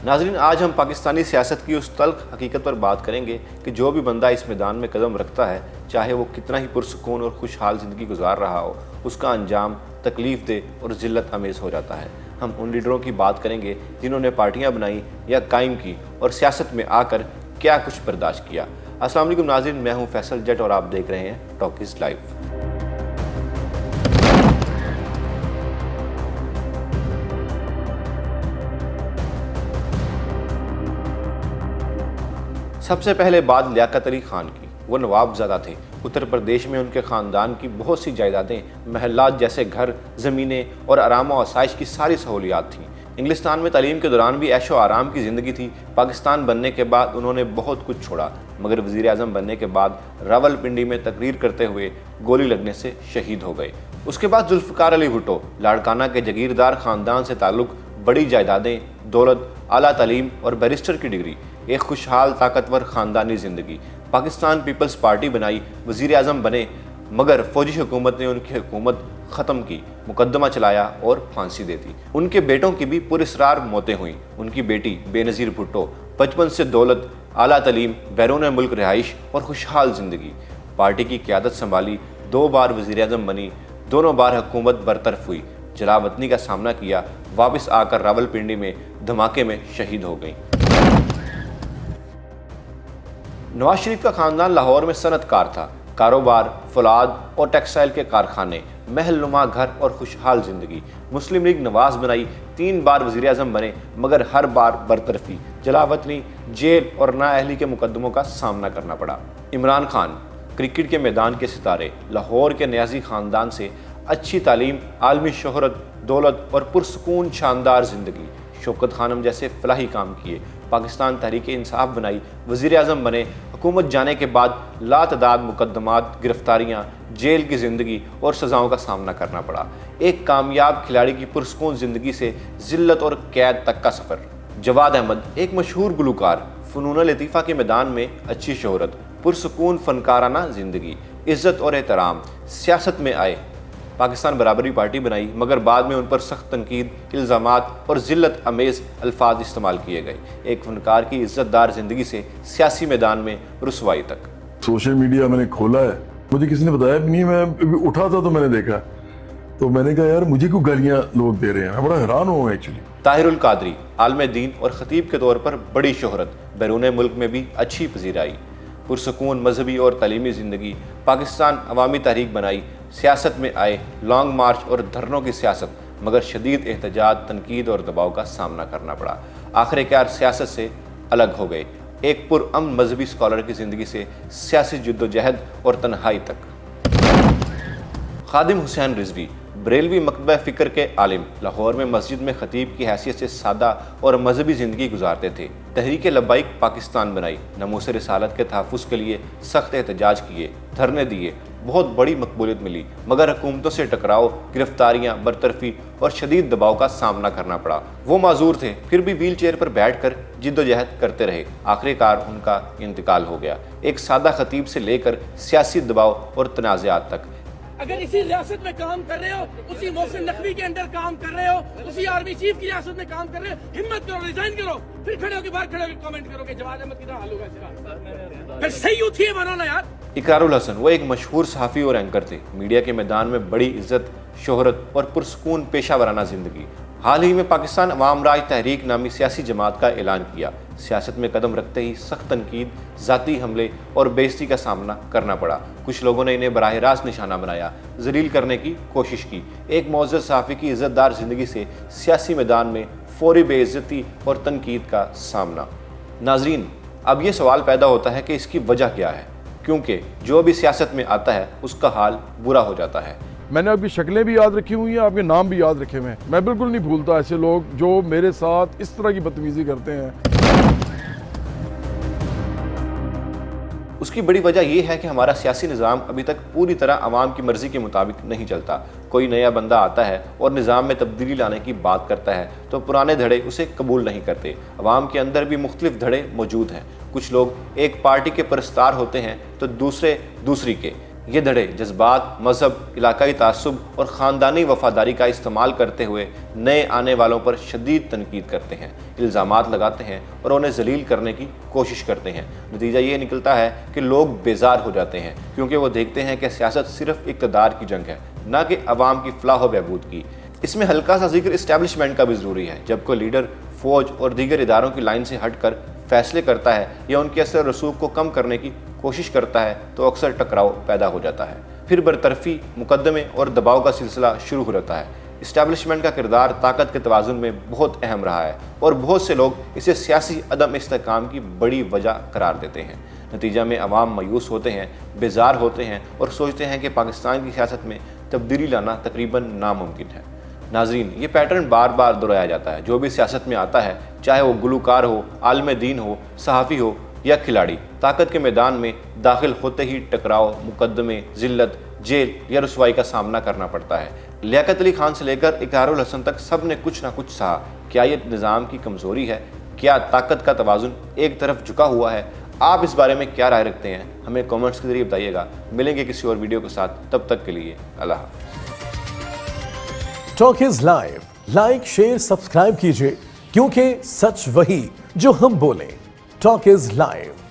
ناظرین، آج ہم پاکستانی سیاست کی اس تلخ حقیقت پر بات کریں گے کہ جو بھی بندہ اس میدان میں قدم رکھتا ہے، چاہے وہ کتنا ہی پرسکون اور خوشحال زندگی گزار رہا ہو، اس کا انجام تکلیف دہ اور ذلت آمیز ہو جاتا ہے۔ ہم ان لیڈروں کی بات کریں گے جنہوں نے پارٹیاں بنائیں یا قائم کی اور سیاست میں آ کر کیا کچھ برداشت کیا۔ السلام علیکم ناظرین، میں ہوں فیصل جٹ اور آپ دیکھ رہے ہیں ٹاکیز لائیو۔ سب سے پہلے بات لیاقت علی خان کی۔ وہ نواب زادہ تھے۔ اتر پردیش میں ان کے خاندان کی بہت سی جائیدادیں، محلات جیسے گھر، زمینیں اور آرام و آسائش کی ساری سہولیات تھیں۔ انگلستان میں تعلیم کے دوران بھی عیش و آرام کی زندگی تھی۔ پاکستان بننے کے بعد انہوں نے بہت کچھ چھوڑا، مگر وزیر اعظم بننے کے بعد راولپنڈی میں تقریر کرتے ہوئے گولی لگنے سے شہید ہو گئے۔ اس کے بعد ذوالفقار علی بھٹو، لاڑکانہ کے جاگیردار خاندان سے تعلق، بڑی جائیدادیں، دولت، اعلیٰ تعلیم اور بیرسٹر کی ڈگری، ایک خوشحال طاقتور خاندانی زندگی۔ پاکستان پیپلز پارٹی بنائی، وزیر اعظم بنے، مگر فوجی حکومت نے ان کی حکومت ختم کی، مقدمہ چلایا اور پھانسی دے دی۔ ان کے بیٹوں کی بھی پراسرار موتیں ہوئیں۔ ان کی بیٹی بے نظیر بھٹو، بچپن سے دولت، اعلیٰ تعلیم، بیرون ملک رہائش اور خوشحال زندگی۔ پارٹی کی قیادت سنبھالی، 2 بار وزیر اعظم بنی، دونوں بار حکومت برطرف ہوئی، جلاوطنی کا سامنا کیا، واپس آ کر راولپنڈی میں دھماکے میں شہید ہو گئیں۔ نواز شریف کا خاندان لاہور میں صنعت کار تھا۔ کاروبار، فولاد اور ٹیکسٹائل کے کارخانے، محل نما گھر اور خوشحال زندگی۔ مسلم لیگ نواز بنائی، 3 بار وزیر اعظم بنے، مگر ہر بار برطرفی، جلاوطنی، جیل اور نااہلی کے مقدموں کا سامنا کرنا پڑا۔ عمران خان، کرکٹ کے میدان کے ستارے، لاہور کے نیازی خاندان سے، اچھی تعلیم، عالمی شہرت، دولت اور پرسکون شاندار زندگی۔ شوکت خانم جیسے فلاحی کام کیے، پاکستان تحریک انصاف بنائی، وزیر اعظم بنے، حکومت جانے کے بعد لاتعداد مقدمات، گرفتاریاں، جیل کی زندگی اور سزاؤں کا سامنا کرنا پڑا۔ ایک کامیاب کھلاڑی کی پرسکون زندگی سے ذلت اور قید تک کا سفر۔ جواد احمد، ایک مشہور گلوکار، فنون لطیفہ کے میدان میں اچھی شہرت، پرسکون فنکارانہ زندگی، عزت اور احترام۔ سیاست میں آئے، پاکستان برابری پارٹی بنائی، مگر بعد میں ان پر سخت تنقید، الزامات اور ذلت امیز الفاظ استعمال کیے گئے۔ ایک فنکار کی عزت دار زندگی سے سیاسی میدان میں رسوائی تک۔ سوشل میڈیا میں نے کھولا ہے، مجھے کسی نے بتایا بھی نہیں، میں اٹھا تھا تو میں نے دیکھا، تو میں نے کہا یار مجھے کیوں گالیاں لوگ دے رہے ہیں، میں بڑا حیران ہوں ایکچولی۔ طاہر القادری، عالم دین اور خطیب کے طور پر بڑی شہرت، بیرون ملک میں بھی اچھی پذیرائی، پرسکون مذہبی اور تعلیمی زندگی۔ پاکستان عوامی تحریک بنائی، سیاست میں آئے، لانگ مارچ اور دھرنوں کی سیاست، مگر شدید احتجاج، تنقید اور دباؤ کا سامنا کرنا پڑا۔ آخرکار سیاست سے الگ ہو گئے، ایک پرامن مذہبی اسکالر کی زندگی سے سیاسی جدوجہد اور تنہائی تک۔ خادم حسین رضوی، بریلوی مکتبہ فکر کے عالم، لاہور میں مسجد میں خطیب کی حیثیت سے سادہ اور مذہبی زندگی گزارتے تھے۔ تحریک لبیک پاکستان بنائی، ناموس رسالت کے تحفظ کے لیے سخت احتجاج کیے، دھرنے دیے، بہت بڑی مقبولیت ملی، مگر حکومتوں سے ٹکراؤ، گرفتاریاں، برطرفی اور شدید دباؤ کا سامنا کرنا پڑا۔ وہ معذور تھے، پھر بھی ویل چیئر پر بیٹھ کر جدوجہد کرتے رہے۔ آخرکار ان کا انتقال ہو گیا، ایک سادہ خطیب سے لے کر سیاسی دباؤ اور تنازعات تک۔ اگر اسی ریاست میں کام کر رہے ہو، اسی محسن نقوی کے اندر کام کر رہے ہو، اسی آرمی چیف کی ریاست میں کام کر رہے ہو، ہمت کرو، ریزائن کرو، پھر کھڑے ہو کے باہر کھڑے ہو کے کامنٹ کرو کہ جواد احمد کتنا حل ہوگا اس کا، پھر صحیح اٹھیے بنو نا یار۔ اقرار الحسن، وہ ایک مشہور صحافی اور اینکر تھے، میڈیا کے میدان میں بڑی عزت، شہرت اور پرسکون پیشہ ورانہ زندگی۔ حال ہی میں پاکستان عوام راج تحریک نامی سیاسی جماعت کا اعلان کیا۔ سیاست میں قدم رکھتے ہی سخت تنقید، ذاتی حملے اور بے عزتی کا سامنا کرنا پڑا۔ کچھ لوگوں نے انہیں براہ راست نشانہ بنایا، ذلیل کرنے کی کوشش کی۔ ایک معزز صحافی کی عزت دار زندگی سے سیاسی میدان میں فوری بے عزتی اور تنقید کا سامنا۔ ناظرین، اب یہ سوال پیدا ہوتا ہے کہ اس کی وجہ کیا ہے، کیونکہ جو بھی سیاست میں آتا ہے اس کا حال برا ہو جاتا ہے۔ میں نے آپ کی شکلیں بھی یاد رکھی ہوئی ہیں، آپ کے نام بھی یاد رکھے ہوئے ہیں۔ میں بالکل نہیں بھولتا ایسے لوگ جو میرے ساتھ اس طرح کی بدتمیزی کرتے ہیں۔ اس کی بڑی وجہ یہ ہے کہ ہمارا سیاسی نظام ابھی تک پوری طرح عوام کی مرضی کے مطابق نہیں چلتا۔ کوئی نیا بندہ آتا ہے اور نظام میں تبدیلی لانے کی بات کرتا ہے تو پرانے دھڑے اسے قبول نہیں کرتے۔ عوام کے اندر بھی مختلف دھڑے موجود ہیں۔ کچھ لوگ ایک پارٹی کے پرستار ہوتے ہیں تو دوسرے دوسری کے۔ یہ دھڑے جذبات، مذہب، علاقائی تعصب اور خاندانی وفاداری کا استعمال کرتے ہوئے نئے آنے والوں پر شدید تنقید کرتے ہیں، الزامات لگاتے ہیں اور انہیں ذلیل کرنے کی کوشش کرتے ہیں۔ نتیجہ یہ نکلتا ہے کہ لوگ بیزار ہو جاتے ہیں، کیونکہ وہ دیکھتے ہیں کہ سیاست صرف اقتدار کی جنگ ہے، نہ کہ عوام کی فلاح و بہبود کی۔ اس میں ہلکا سا ذکر اسٹیبلشمنٹ کا بھی ضروری ہے۔ جب کوئی لیڈر فوج اور دیگر اداروں کی لائن سے ہٹ کر فیصلے کرتا ہے یا ان کے اثر رسوخ کو کم کرنے کی کوشش کرتا ہے تو اکثر ٹکراؤ پیدا ہو جاتا ہے، پھر برطرفی، مقدمے اور دباؤ کا سلسلہ شروع ہو جاتا ہے۔ اسٹیبلشمنٹ کا کردار طاقت کے توازن میں بہت اہم رہا ہے اور بہت سے لوگ اسے سیاسی عدم استحکام کی بڑی وجہ قرار دیتے ہیں۔ نتیجہ میں عوام مایوس ہوتے ہیں، بیزار ہوتے ہیں اور سوچتے ہیں کہ پاکستان کی سیاست میں تبدیلی لانا تقریباً ناممکن ہے۔ ناظرین، یہ پیٹرن بار بار دہرایا جاتا ہے۔ جو بھی سیاست میں آتا ہے، چاہے وہ گلوکار ہو، عالم دین ہو، صحافی ہو یا کھلاڑی، طاقت کے میدان میں داخل ہوتے ہی ٹکراؤ، مقدمے، ذلت، جیل یا رسوائی کا سامنا کرنا پڑتا ہے۔ لیاقت علی خان سے لے کر اقرار الحسن تک سب نے کچھ نہ کچھ سہا۔ کیا یہ نظام کی کمزوری ہے؟ کیا طاقت کا توازن ایک طرف جھکا ہوا ہے؟ آپ اس بارے میں کیا رائے رکھتے ہیں؟ ہمیں کامنٹس کے ذریعے بتائیے گا۔ ملیں گے کسی اور ویڈیو کے ساتھ، تب تک کے لیے اللہ حافظ۔ Talk is live, like, share, subscribe کیجئے، کیونکہ سچ وہی جو ہم بولیں۔ Talk is live.